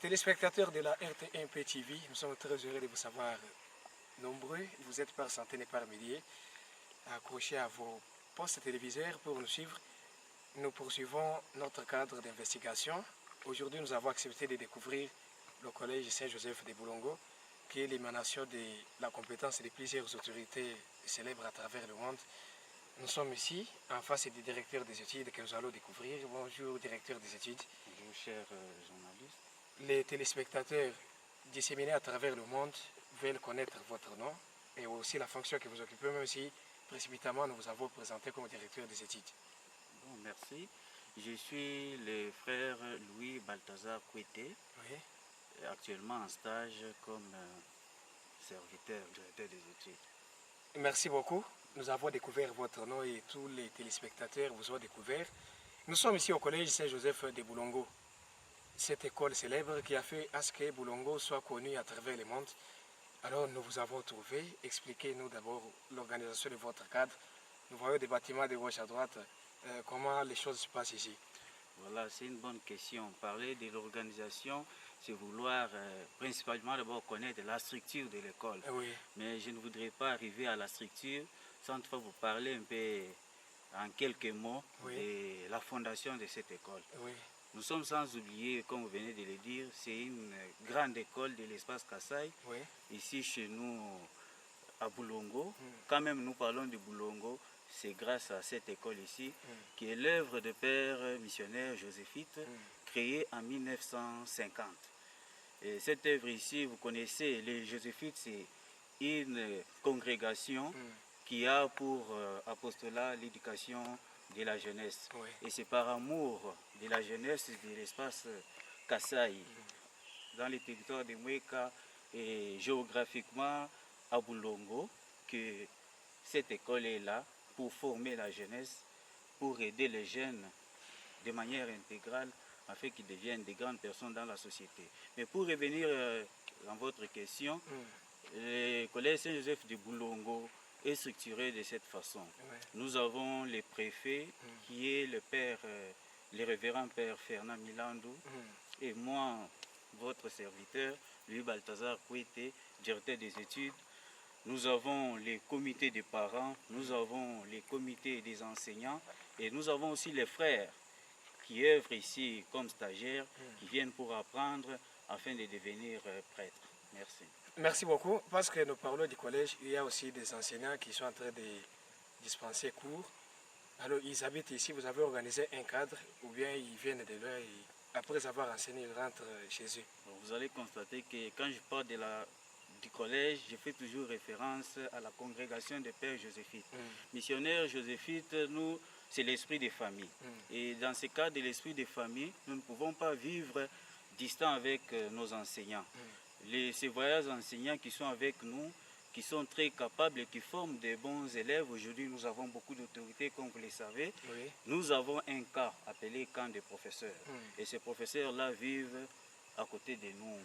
Téléspectateurs de la RT1P TV, nous sommes très heureux de vous savoir nombreux. Vous êtes par centaines et par milliers accrochés à vos postes téléviseurs pour nous suivre. Nous poursuivons notre cadre d'investigation. Aujourd'hui, nous avons accepté de découvrir le collège Saint-Joseph de Boulongo, qui est l'émanation de la compétence de plusieurs autorités célèbres à travers le monde. Nous sommes ici en face du directeur des études que nous allons découvrir. Bonjour, directeur des études. Bonjour, chers journalistes. Les téléspectateurs disséminés à travers le monde veulent connaître votre nom et aussi la fonction que vous occupez, même si précipitamment nous vous avons présenté comme directeur des études. Bon, merci. Je suis le frère Louis Balthazar Kouete, Oui. actuellement en stage comme serviteur, directeur des études. Merci beaucoup. Nous avons découvert votre nom et tous les téléspectateurs vous ont découvert. Nous sommes ici au collège Saint-Joseph de Boulongo, cette école célèbre qui a fait à ce que Boulongo soit connu à travers le monde. Alors nous vous avons trouvé. Expliquez-nous d'abord l'organisation de votre cadre. Nous voyons des bâtiments de gauche à droite. Comment les choses se passent ici? Voilà, c'est une bonne question. Parler de l'organisation, c'est vouloir principalement d'abord connaître la structure de l'école. Oui. Mais je ne voudrais pas arriver à la structure sans toutefois vous parler un peu en quelques mots de la fondation de cette école. Oui. Nous sommes sans oublier, comme vous venez de le dire, c'est une grande école de l'espace Kassai, Oui. ici chez nous à Boulongo. Quand même nous parlons de Boulongo, c'est grâce à cette école ici, qui est l'œuvre de père missionnaire joséphite, créée en 1950. Et cette œuvre ici, vous connaissez, les joséphites, c'est une congrégation qui a pour apostolat l'éducation de la jeunesse. Oui. Et c'est par amour de la jeunesse de l'espace Kassai, dans le territoire de Mweka et géographiquement à Boulongo, que cette école est là pour former la jeunesse, pour aider les jeunes de manière intégrale afin qu'ils deviennent des grandes personnes dans la société. Mais pour revenir dans votre question, le collège Saint-Joseph de Boulongo est structuré de cette façon. Nous avons le préfet qui est le père, le révérend père Fernand Milandou, et moi, votre serviteur, Louis Balthazar Kouete, directeur des études. Nous avons les comités des parents, nous avons les comités des enseignants et nous avons aussi les frères qui œuvrent ici comme stagiaires, qui viennent pour apprendre afin de devenir prêtres. Merci. Merci beaucoup. Parce que nous parlons du collège, il y a aussi des enseignants qui sont en train de dispenser cours. Alors ils habitent ici, vous avez organisé un cadre ou bien ils viennent de là et après avoir enseigné, ils rentrent chez eux. Vous allez constater que quand je parle du collège, je fais toujours référence à la congrégation des pères joséphites. Missionnaires joséphites, nous, c'est l'esprit des familles. Et dans ce cas de l'esprit des familles, nous ne pouvons pas vivre distant avec nos enseignants. Ces voyageurs enseignants qui sont avec nous, qui sont très capables et qui forment des bons élèves. Aujourd'hui, nous avons beaucoup d'autorités, comme vous le savez. Oui. Nous avons un cas appelé camp des professeurs. Et ces professeurs-là vivent à côté de nous.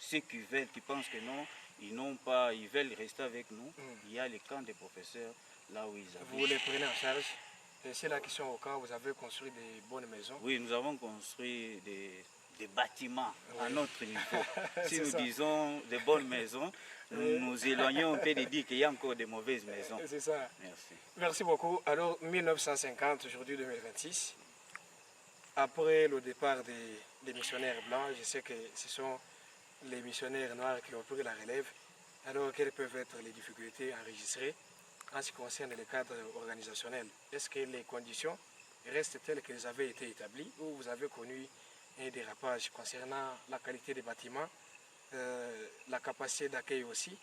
Ceux qui veulent, qui pensent que non, ils veulent rester avec nous. Il y a les camps des professeurs, là où ils habitent. Vous les prenez en charge. Et c'est là qui sont au camp, vous avez construit des bonnes maisons. Oui, nous avons construit des bâtiments à notre niveau. Si nous ça. disons de bonnes maisons, nous nous éloignons un peu de dire qu'il y a encore de mauvaises maisons. C'est ça. Merci. Merci beaucoup. Alors, 1950, aujourd'hui 2026, après le départ des missionnaires blancs, je sais que ce sont les missionnaires noirs qui ont pris la relève. Alors, quelles peuvent être les difficultés enregistrées en ce qui concerne le cadre organisationnel? Est-ce que les conditions restent telles qu'elles avaient été établies ou vous avez connu un dérapage concernant la qualité des bâtiments, la capacité d'accueil aussi,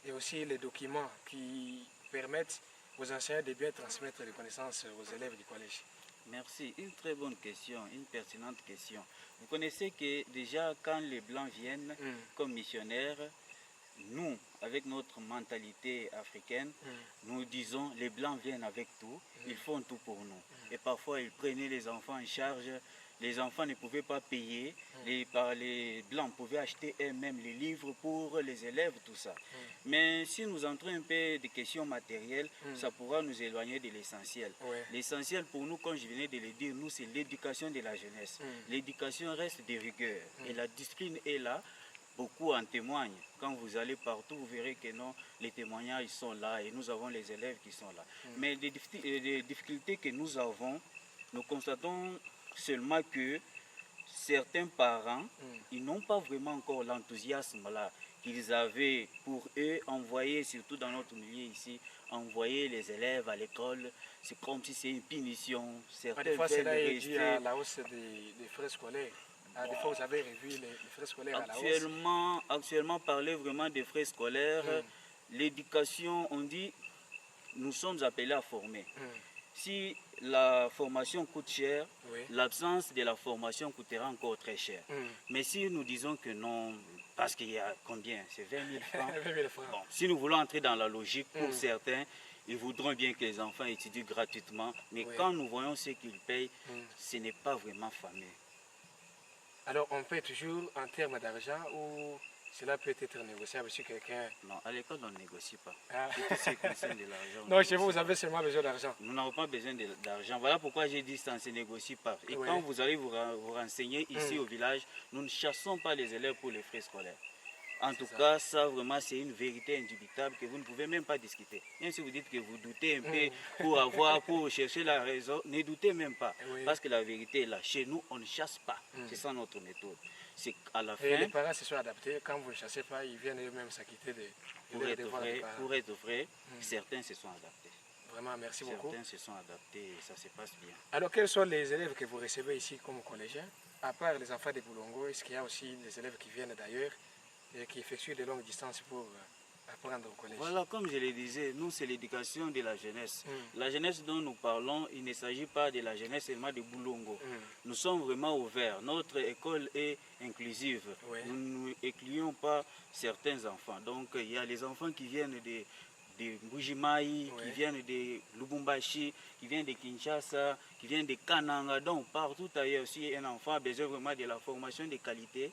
et aussi les documents qui permettent aux enseignants de bien transmettre les connaissances aux élèves du collège? Merci. Une très bonne question, une pertinente question. Vous connaissez que déjà quand les Blancs viennent comme missionnaires, nous, avec notre mentalité africaine, nous disons les Blancs viennent avec tout, ils font tout pour nous. Et parfois, ils prenaient les enfants en charge les enfants ne pouvaient pas payer, les Blancs pouvaient acheter eux-mêmes les livres pour les élèves, tout ça. Mais si nous entrons un peu des questions matérielles, ça pourra nous éloigner de l'essentiel. L'essentiel pour nous, comme je venais de le dire, nous, c'est l'éducation de la jeunesse. L'éducation reste de rigueur et la discipline est là. Beaucoup en témoignent. Quand vous allez partout, vous verrez que non, les témoignages sont là et nous avons les élèves qui sont là. Mais les difficultés que nous avons, nous constatons seulement que certains parents, ils n'ont pas vraiment encore l'enthousiasme là qu'ils avaient pour eux, envoyer, surtout dans notre milieu ici, envoyer les élèves à l'école, c'est comme si c'est une punition. Des fois, cela est dû à la hausse des frais scolaires. Des fois, vous avez revu les frais scolaires à la hausse. Actuellement, parler vraiment des frais scolaires, l'éducation, on dit, nous sommes appelés à former. Si la formation coûte cher, l'absence de la formation coûtera encore très cher. Mais si nous disons que non, parce qu'il y a combien? C'est 20 000 francs. 20 000 francs. Bon, si nous voulons entrer dans la logique, pour certains, ils voudront bien que les enfants étudient gratuitement. Mais quand nous voyons ce qu'ils payent, ce n'est pas vraiment fameux. Alors, on paie toujours en termes d'argent ou cela peut être négociable si quelqu'un... Non, à l'école, on ne négocie pas. Ah. Tout ce qui concerne de l'argent. Non, chez vous, vous avez seulement besoin d'argent. Nous n'avons pas besoin d'argent. Voilà pourquoi j'ai dit que ça ne se négocie pas. Et quand vous allez vous renseigner ici au village, nous ne chassons pas les élèves pour les frais scolaires. En tout cas, ça vraiment, c'est une vérité indubitable que vous ne pouvez même pas discuter. Même si vous dites que vous doutez un peu pour chercher la raison, ne doutez même pas. Parce que la vérité est là. Chez nous, on ne chasse pas. C'est ça notre méthode. C'est à la fin. Et les parents se sont adaptés. Quand vous ne chassez pas, ils viennent eux-mêmes s'acquitter de Pour être vrai, certains se sont adaptés. Vraiment, merci beaucoup. Certains se sont adaptés et ça se passe bien. Alors, quels sont les élèves que vous recevez ici comme collégiens? À part les enfants de Boulongo, est-ce qu'il y a aussi des élèves qui viennent d'ailleurs et qui effectuent de longues distances pour apprendre au collège? Voilà, comme je le disais, nous, c'est l'éducation de la jeunesse. La jeunesse dont nous parlons, il ne s'agit pas de la jeunesse seulement de Boulongo. Nous sommes vraiment ouverts. Notre école est inclusive. Nous n'excluons pas certains enfants. Donc, il y a les enfants qui viennent de Mbujimaï, qui viennent de Lubumbashi, qui viennent de Kinshasa, qui viennent de Kananga. Donc, partout ailleurs aussi, un enfant a besoin vraiment de la formation de qualité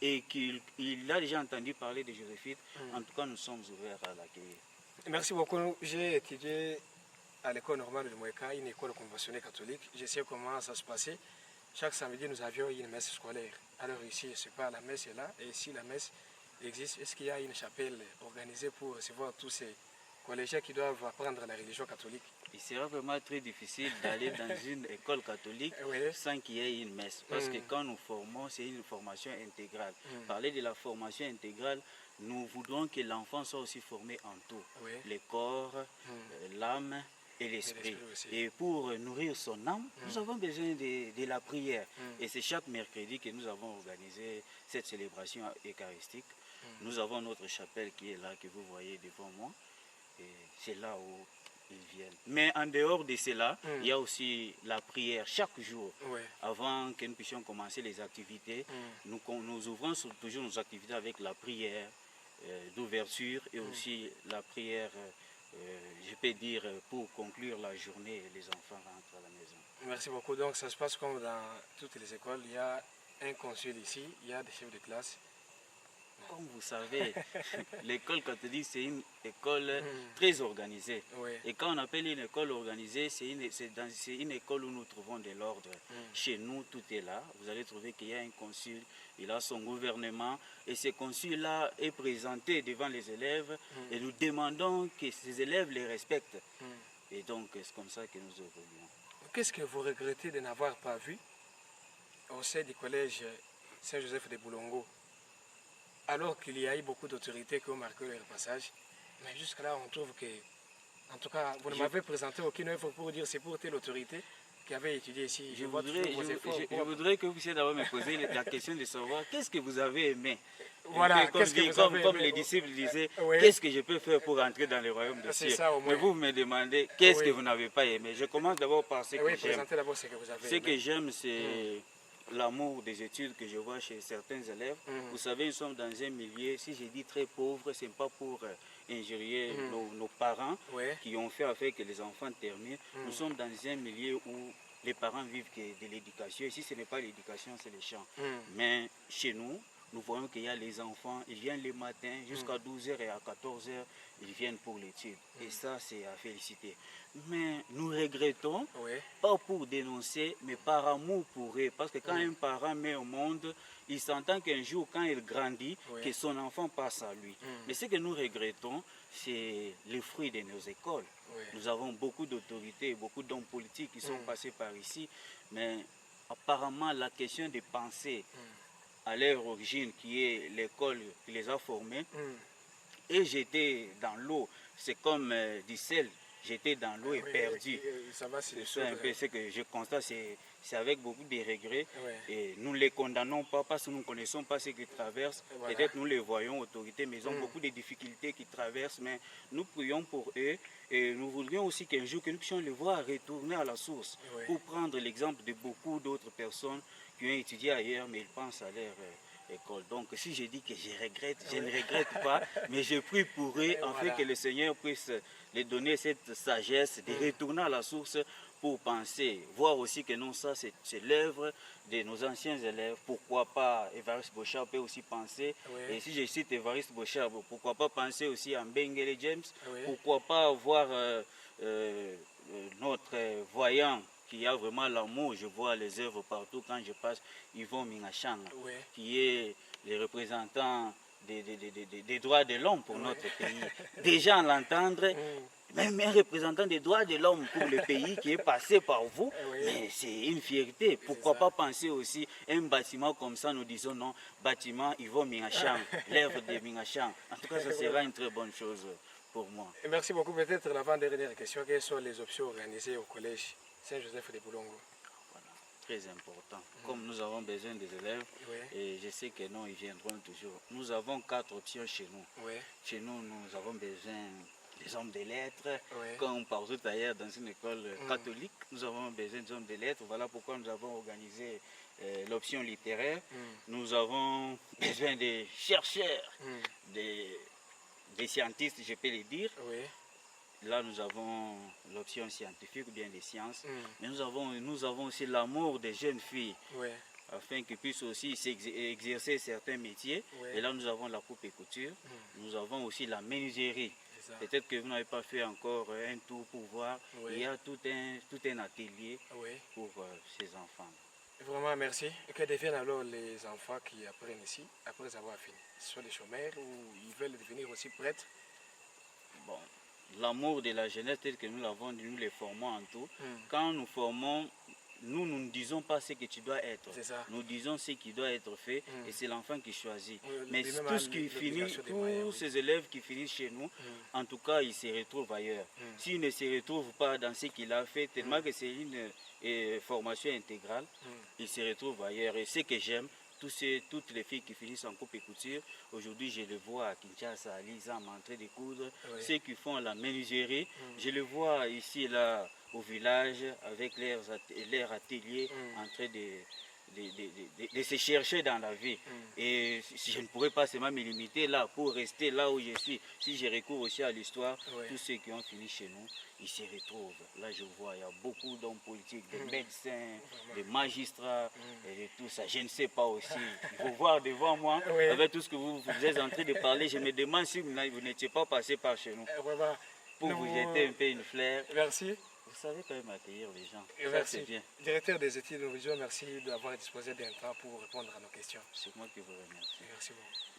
et qu'il a déjà entendu parler de Joséphine. En tout cas, nous sommes ouverts à l'accueillir. Merci beaucoup. J'ai étudié à l'école normale de Moueka, une école conventionnelle catholique. Je sais comment ça se passait. Chaque samedi, nous avions une messe scolaire. Alors ici, je ne sais pas, la messe est là. Et si la messe existe, est-ce qu'il y a une chapelle organisée pour recevoir tous ces collégiens qui doivent apprendre la religion catholique? Il sera vraiment très difficile d'aller dans une école catholique sans qu'il y ait une messe. Parce que quand nous formons, c'est une formation intégrale. Parler de la formation intégrale, nous voudrons que l'enfant soit aussi formé en tout. Le corps, l'âme et l'esprit. Et pour nourrir son âme, nous avons besoin de la prière. Et c'est chaque mercredi que nous avons organisé cette célébration eucharistique. Nous avons notre chapelle qui est là, que vous voyez devant moi. Et c'est là où ils viennent. Mais en dehors de cela, il y a aussi la prière chaque jour. Avant que nous puissions commencer les activités, nous ouvrons toujours nos activités avec la prière d'ouverture et aussi la prière, je peux dire, pour conclure la journée, les enfants rentrent à la maison. Merci beaucoup. Donc ça se passe comme dans toutes les écoles. Il y a un consul ici, il y a des chefs de classe. Comme vous savez, l'école catholique, c'est une école très organisée. Et quand on appelle une école organisée, c'est une école où nous trouvons de l'ordre. Chez nous, tout est là. Vous allez trouver qu'il y a un consul, il a son gouvernement. Et ce consul-là est présenté devant les élèves. Et nous demandons que ces élèves les respectent. Et donc, c'est comme ça que nous évoluons. Qu'est-ce que vous regrettez de n'avoir pas vu au sein du collège Saint-Joseph de Boulongo? Alors qu'il y a eu beaucoup d'autorités qui ont marqué leur passage, mais jusqu'à là, on trouve que, en tout cas, vous ne m'avez présenté aucune œuvre pour dire c'est pour telle autorité qui avait étudié ici. Je voudrais que vous puissiez d'abord me poser la question de savoir qu'est-ce que vous avez aimé. Voilà, comme les disciples disaient, qu'est-ce que je peux faire pour entrer dans le royaume de Dieu. Mais vous me demandez qu'est-ce que vous n'avez pas aimé. Je commence d'abord par ce que j'aime. Ce que j'aime, c'est l'amour des études que je vois chez certains élèves. Vous savez, nous sommes dans un milieu, si je dis très pauvre, ce n'est pas pour injurier nos parents qui ont fait affaire que les enfants terminent. Nous sommes dans un milieu où les parents vivent que de l'éducation. Ici, ce n'est pas l'éducation, c'est les champs. Mais chez nous, nous voyons qu'il y a les enfants, ils viennent le matin jusqu'à 12h et à 14h, ils viennent pour l'étude. Et ça, c'est à féliciter. Mais nous regrettons, pas pour dénoncer, mais par amour pour eux. Parce que quand un parent met au monde, il s'entend qu'un jour, quand il grandit, que son enfant passe à lui. Mais ce que nous regrettons, c'est le fruit de nos écoles. Nous avons beaucoup d'autorités, beaucoup d'hommes politiques qui sont passés par ici, mais apparemment, la question de penser à leur origine, qui est l'école qui les a formés, et j'étais dans l'eau. C'est comme du sel, j'étais dans l'eau et perdu. Ça va, c'est un peu ce que je constate, c'est avec beaucoup de regrets. Et nous ne les condamnons pas parce que nous ne connaissons pas ce qu'ils traversent. Peut-être nous les voyons, autorités, mais ils ont beaucoup de difficultés qu'ils traversent. Mais nous prions pour eux et nous voudrions aussi qu'un jour que nous puissions les voir retourner à la source pour prendre l'exemple de beaucoup d'autres personnes qui ont étudié ailleurs, mais ils pensent à leur école. Donc si je dis que je regrette, je ne regrette pas, mais je prie pour eux, afin que le Seigneur puisse les donner cette sagesse de retourner à la source pour penser, voir aussi que non, ça c'est l'œuvre de nos anciens élèves. Pourquoi pas Évariste Bochard peut aussi penser, et si je cite Évariste Bochard, pourquoi pas penser aussi à Mbengele James, pourquoi pas voir notre voyant qui a vraiment l'amour. Je vois les œuvres partout quand je passe. Yvon Mingachanga, qui est le représentant des droits de l'homme pour notre pays. Déjà, à l'entendre, même un représentant des droits de l'homme pour le pays qui est passé par vous, mais c'est une fierté. Pourquoi pas penser aussi un bâtiment comme ça, nous disons non, bâtiment Yvon Mingachanga, l'œuvre de Mingachanga. En tout cas, ça sera une très bonne chose pour moi. Et merci beaucoup. Peut-être l'avant-dernière question, quelles sont les options organisées au collège Saint-Joseph de Boulongo? Voilà, très important. Comme nous avons besoin des élèves, et je sais que non, ils viendront toujours. Nous avons 4 options chez nous. Chez nous, nous avons besoin des hommes de lettres, comme partout ailleurs dans une école catholique. Nous avons besoin des hommes de lettres. Voilà pourquoi nous avons organisé l'option littéraire. Nous avons besoin des chercheurs, des scientistes, je peux le dire. Là, nous avons l'option scientifique ou bien des sciences. Mais nous avons aussi l'amour des jeunes filles, afin qu'ils puissent aussi exercer certains métiers. Et là, nous avons la coupe et couture. Nous avons aussi la menuiserie. Peut-être que vous n'avez pas fait encore un tour pour voir. Il y a tout un atelier pour ces enfants. Vraiment, merci. Et que deviennent alors les enfants qui apprennent ici, après avoir fini? Ce sont des chômeurs ou ils veulent devenir aussi prêtres? Bon, l'amour de la jeunesse tel que nous l'avons, nous les formons en tout. Quand nous formons, nous ne disons pas ce que tu dois être. Nous disons ce qui doit être fait et c'est l'enfant qui choisit. Mais tout ce qui finit, tous ces élèves qui finissent chez nous, en tout cas, ils se retrouvent ailleurs. S'ils ne se retrouvent pas dans ce qu'il a fait, tellement que c'est une formation intégrale, ils se retrouvent ailleurs. Et ce que j'aime, toutes les filles qui finissent en coupe et couture, aujourd'hui je les vois à Kinshasa, à Lisam, en train de coudre. Ceux qui font la menuiserie, je les vois ici là au village avec leurs ateliers en train de se chercher dans la vie. Et je ne pourrais pas seulement me limiter là pour rester là où je suis. Si je recours aussi à l'histoire, tous ceux qui ont fini chez nous, ils se retrouvent. Là, je vois, il y a beaucoup d'hommes politiques, des médecins, des magistrats, et tout ça. Je ne sais pas aussi. Il faut voir devant moi, avec tout ce que vous êtes en train de parler, je me demande si vous n'étiez pas passé par chez nous. Pour vous jeter un peu une fleur. Merci. Vous savez quand même accueillir les gens. Merci. C'est bien. Directeur des études de vision, merci d'avoir disposé d'un temps pour répondre à nos questions. C'est moi qui vous remercie. Merci beaucoup.